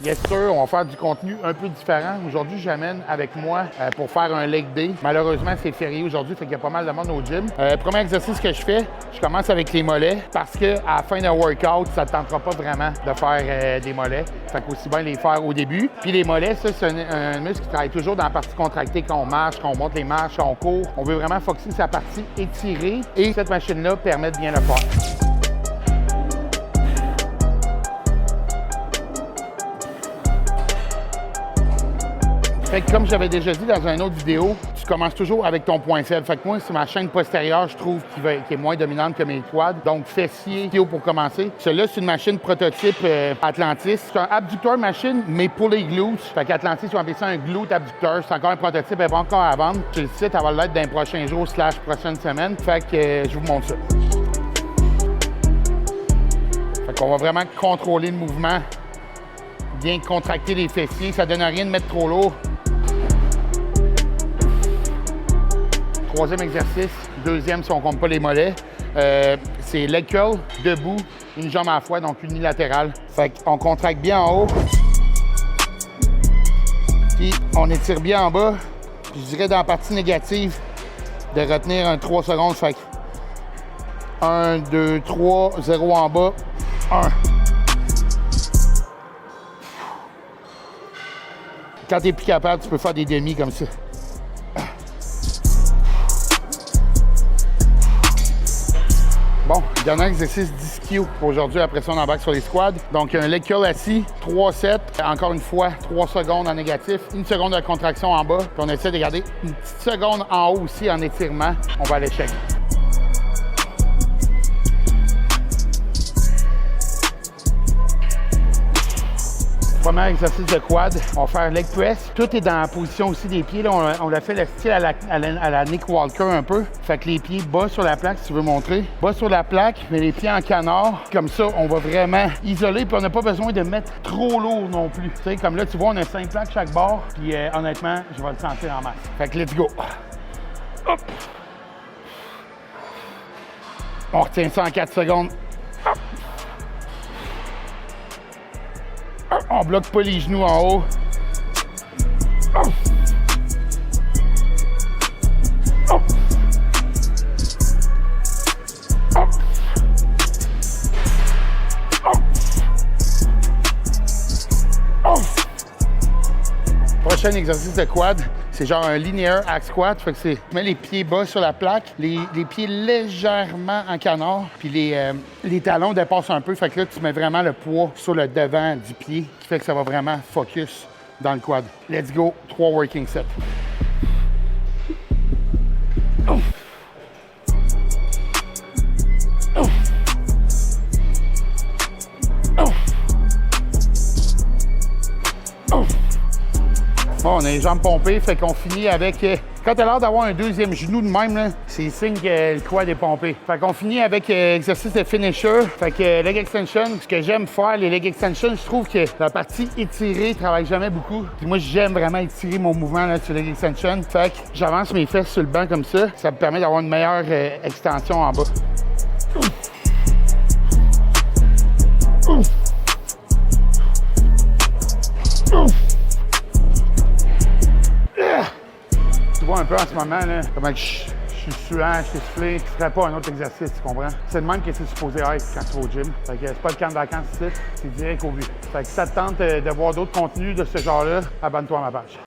Bien sûr, on va faire du contenu un peu différent. Aujourd'hui, j'amène avec moi pour faire un leg day. Malheureusement, c'est férié aujourd'hui, fait qu'il y a pas mal de monde au gym. Premier exercice que je fais, je commence avec les mollets parce qu'à la fin d'un workout, ça ne te tentera pas vraiment de faire des mollets. Fait qu'aussi bien les faire au début. Puis les mollets, ça, c'est un muscle qui travaille toujours dans la partie contractée quand on marche, quand on monte les marches, quand on court. On veut vraiment focusser sa partie étirée et cette machine-là permet de bien le faire. Fait que comme j'avais déjà dit dans une autre vidéo, tu commences toujours avec ton point faible. Fait que moi, c'est ma chaîne postérieure, je trouve, qui est moins dominante que mes quads. Donc, fessier, ischio pour commencer. Celui-là, c'est une machine prototype Atlantis. C'est un abducteur machine, mais pour les glutes. Fait qu'Atlantis, ils ont appelé ça un glute abducteur. C'est encore un prototype, elle va encore à vendre. Sur le site, elle va l'être dans les prochains jours / prochaines semaines. Fait que je vous montre ça. Fait qu'on va vraiment contrôler le mouvement, bien contracter les fessiers. Ça donne rien de mettre trop lourd. Troisième exercice, deuxième si on ne compte pas les mollets, c'est leg curl, debout, une jambe à la fois, donc unilatérale. Fait qu'on contracte bien en haut, puis on étire bien en bas. Puis je dirais dans la partie négative de retenir un 3 secondes. Fait que 1, 2, 3, 0 en bas, 1. Quand tu n'es plus capable, tu peux faire des demi comme ça. Bon, dernier exercice d'ischio pour aujourd'hui. Après ça, on embarque sur les squats. Donc, un leg curl assis, 3 sets. Encore une fois, 3 secondes en négatif, 1 seconde de contraction en bas. Puis on essaie de garder une petite seconde en haut aussi en étirement. On va à l'échec. Premier exercice de quad, on va faire leg press. Tout est dans la position aussi des pieds. Là, on l'a fait le style à la Nick Walker un peu. Fait que les pieds bas sur la plaque, si tu veux montrer. Bas sur la plaque, mais les pieds en canard. Comme ça, on va vraiment isoler. Puis on n'a pas besoin de mettre trop lourd non plus. Tu sais, comme là, tu vois, on a 5 plaques chaque bord. Puis honnêtement, je vais le sentir en masse. Fait que let's go. Hop. On retient ça en 4 secondes. Hop. On bloque pas les genoux en haut. Oh. Oh. Oh. Oh. Oh. Prochain exercice de quad, c'est genre un linear hack squat. Fait que c'est tu mets les pieds bas sur la plaque, les pieds légèrement en canard, puis les talons dépassent un peu. Fait que là, tu mets vraiment le poids sur le devant du pied, qui fait que ça va vraiment focus dans le quad. Let's go, 3 working sets. Oh. Oh. Oh. Oh. Bon, on a les jambes pompées, fait qu'on finit avec... Quand tu as l'air d'avoir un deuxième genou de même, c'est signe que le quad est pompé. Fait qu'on finit avec exercice de finisher. Fait que leg extension, ce que j'aime faire, les leg extensions, je trouve que la partie étirée travaille jamais beaucoup. Puis moi, j'aime vraiment étirer mon mouvement là, sur leg extension. Fait que j'avance mes fesses sur le banc comme ça. Ça me permet d'avoir une meilleure extension en bas. Tu vois un peu en ce moment, là, comment je suis suant, je suis soufflé, je ne ferais pas un autre exercice, tu comprends? C'est le même que c'est supposé être quand tu vas au gym. Fait que c'est pas le camp de vacances ici, c'est direct au but. Fait que si ça te tente de voir d'autres contenus de ce genre-là, abonne-toi à ma page.